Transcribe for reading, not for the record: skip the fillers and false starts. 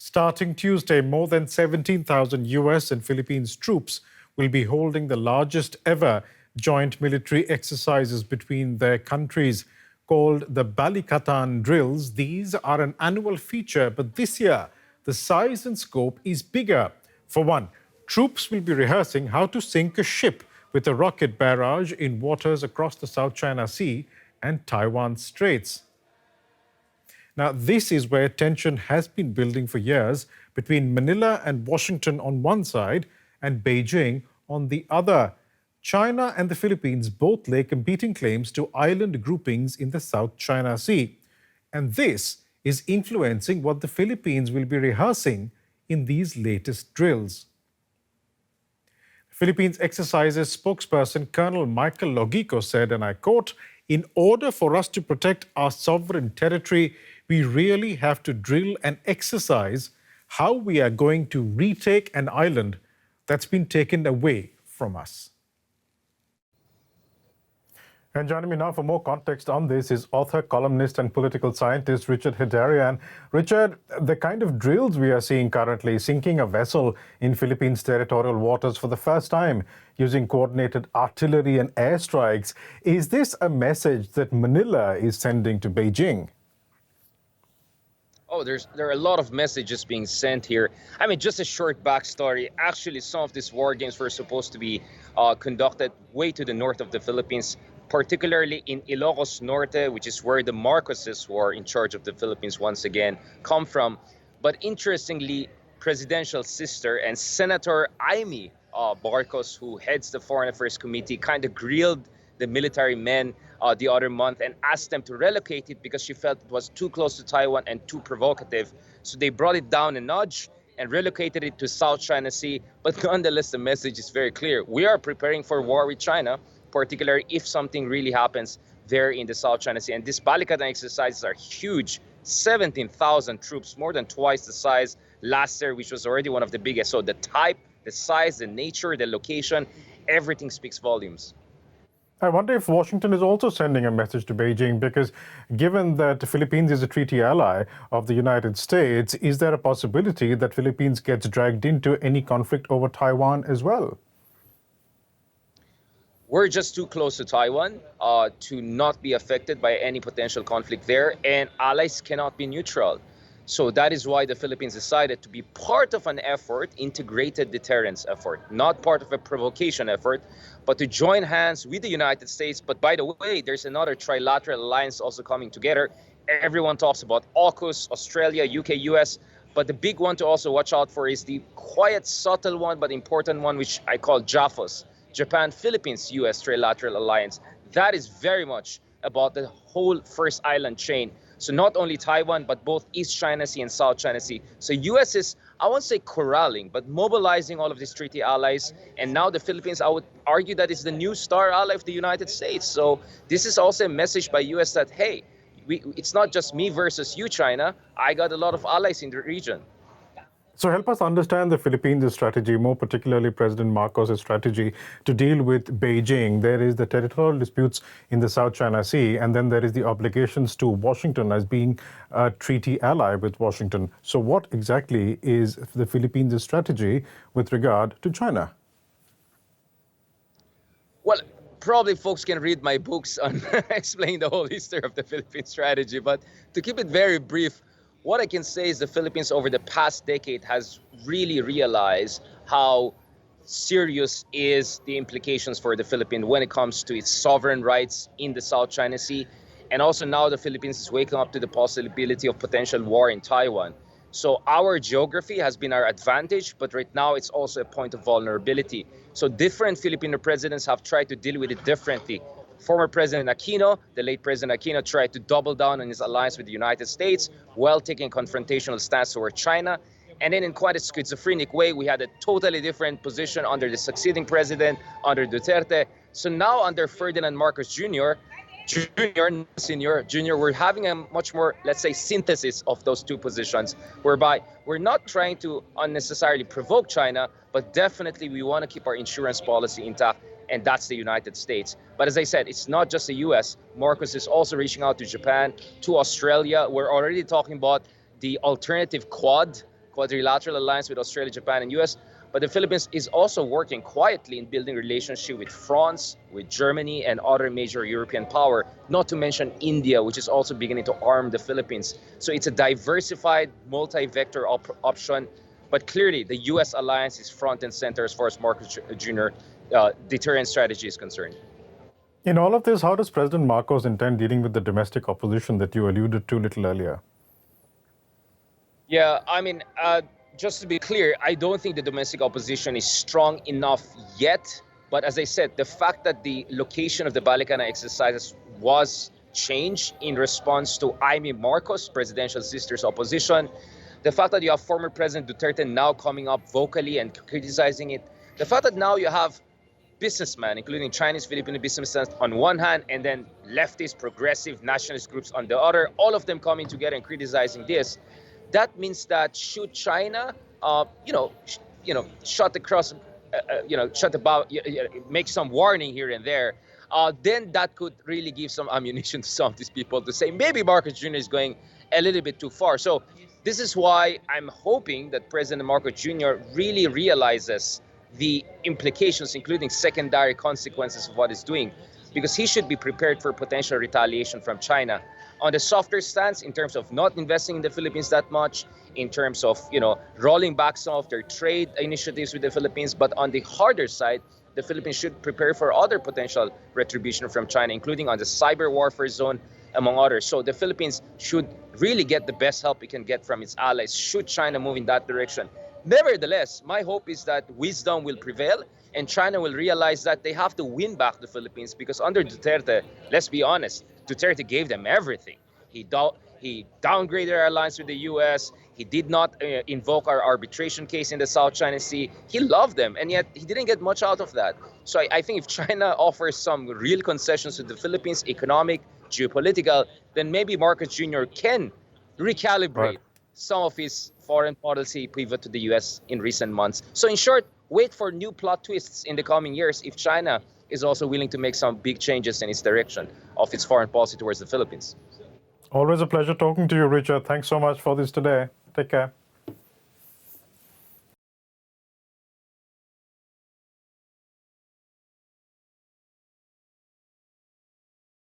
Starting Tuesday, more than 17,000 US and Philippines troops will be holding the largest ever joint military exercises between their countries. Called the Balikatan drills, these are an annual feature, but this year the size and scope is bigger. For one, troops will be rehearsing how to sink a ship with a rocket barrage in waters across the South China Sea and Taiwan Straits. Now, this is where tension has been building for years between Manila and Washington on one side and Beijing on the other. China and the Philippines both lay competing claims to island groupings in the South China Sea. And this is influencing what the Philippines will be rehearsing in these latest drills. Philippines exercises spokesperson Colonel Michael Logico said, and I quote, "In order for us to protect our sovereign territory, we really have to drill and exercise how we are going to retake an island that's been taken away from us." And joining me now for more context on this is author, columnist, and political scientist Richard Hedarian. Richard, the kind of drills we are seeing currently, sinking a vessel in Philippines' territorial waters for the first time using coordinated artillery and airstrikes, is this a message that Manila is sending to Beijing? Oh, there are a lot of messages being sent here. I mean, just a short backstory. Actually, some of these war games were supposed to be conducted way to the north of the Philippines, particularly in Ilocos Norte, which is where the Marcoses, who are in charge of the Philippines once again, come from. But interestingly, presidential sister and Senator Amy Marcos, who heads the Foreign Affairs Committee, kind of grilled the military men the other month and asked them to relocate it because she felt it was too close to Taiwan and too provocative. So they brought it down a notch and relocated it to South China Sea. But nonetheless, the message is very clear. We are preparing for war with China, particularly if something really happens there in the South China Sea. And these Balikatan exercises are huge. 17,000 troops, more than twice the size last year, which was already one of the biggest. So the type, the size, the nature, the location, everything speaks volumes. I wonder if Washington is also sending a message to Beijing, because given that the Philippines is a treaty ally of the United States, is there a possibility that Philippines gets dragged into any conflict over Taiwan as well? We're just too close to Taiwan to not be affected by any potential conflict there, and allies cannot be neutral. So that is why the Philippines decided to be part of an effort, integrated deterrence effort, not part of a provocation effort, but to join hands with the United States. But by the way, there's another trilateral alliance also coming together. Everyone talks about AUKUS, Australia, UK, US, but the big one to also watch out for is the quiet, subtle one, but important one, which I call JAFOS, Japan, Philippines, US Trilateral Alliance. That is very much about the whole first island chain. So not only Taiwan, but both East China Sea and South China Sea. So US is, I won't say corralling, but mobilizing all of these treaty allies. And now the Philippines, I would argue that is the new star ally of the United States. So this is also a message by US that, hey, it's not just me versus you, China. I got a lot of allies in the region. So help us understand the Philippines' strategy, more particularly President Marcos' strategy to deal with Beijing. There is the territorial disputes in the South China Sea, and then there is the obligations to Washington as being a treaty ally with Washington. So what exactly is the Philippines' strategy with regard to China? Well, probably folks can read my books on explaining the whole history of the Philippine strategy, but to keep it very brief, what I can say is the Philippines over the past decade has really realized how serious is the implications for the Philippines when it comes to its sovereign rights in the South China Sea. And also now the Philippines is waking up to the possibility of potential war in Taiwan. So our geography has been our advantage, but right now it's also a point of vulnerability. So different Filipino presidents have tried to deal with it differently. Former President Aquino, the late President Aquino, tried to double down on his alliance with the United States while taking a confrontational stance toward China. And then in quite a schizophrenic way, we had a totally different position under the succeeding president, under Duterte. So now under Ferdinand Marcos Jr., Senior, we're having a much more, let's say, synthesis of those two positions, whereby we're not trying to unnecessarily provoke China, but definitely we want to keep our insurance policy intact, and that's the United States. But as I said, it's not just the US. Marcos is also reaching out to Japan, to Australia. We're already talking about the alternative Quad quadrilateral alliance with Australia, Japan, and US. But the Philippines is also working quietly in building relationship with France, with Germany, and other major European power, not to mention India, which is also beginning to arm the Philippines. So it's a diversified, multi-vector option. But clearly, the U.S. alliance is front and center as far as Marcos Jr. Deterrent strategy is concerned. In all of this, how does President Marcos intend dealing with the domestic opposition that you alluded to a little earlier? Yeah, I mean, just to be clear, I don't think the domestic opposition is strong enough yet. But as I said, the fact that the location of the Balikatan exercises was changed in response to Amy Marcos, presidential sister's opposition, the fact that you have former President Duterte now coming up vocally and criticizing it, the fact that now you have businessmen, including Chinese, Filipino businessmen on one hand, and then leftist, progressive, nationalist groups on the other, all of them coming together and criticizing this. That means that should China, shut the cross, shut the bow, make some warning here and there, then that could really give some ammunition to some of these people to say maybe Marcos Jr. is going a little bit too far. So this is why I'm hoping that President Marcos Jr. really realizes the implications, including secondary consequences of what he's doing, because he should be prepared for potential retaliation from China. On the softer stance, in terms of not investing in the Philippines that much, in terms of rolling back some of their trade initiatives with the Philippines, but on the harder side, the Philippines should prepare for other potential retribution from China, including on the cyber warfare zone, among others. So the Philippines should really get the best help it can get from its allies, should China move in that direction. Nevertheless, my hope is that wisdom will prevail and China will realize that they have to win back the Philippines, because under Duterte, let's be honest, Duterte gave them everything. He downgraded our alliance with the U.S. He did not invoke our arbitration case in the South China Sea. He loved them, and yet he didn't get much out of that. So I think if China offers some real concessions to the Philippines, economic, geopolitical, then maybe Marcos Jr. can recalibrate some of his foreign policy pivot to the U.S. in recent months. So in short, wait for new plot twists in the coming years if China is also willing to make some big changes in its direction of its foreign policy towards the Philippines. Always a pleasure talking to you, Richard. Thanks so much for this today. Take care.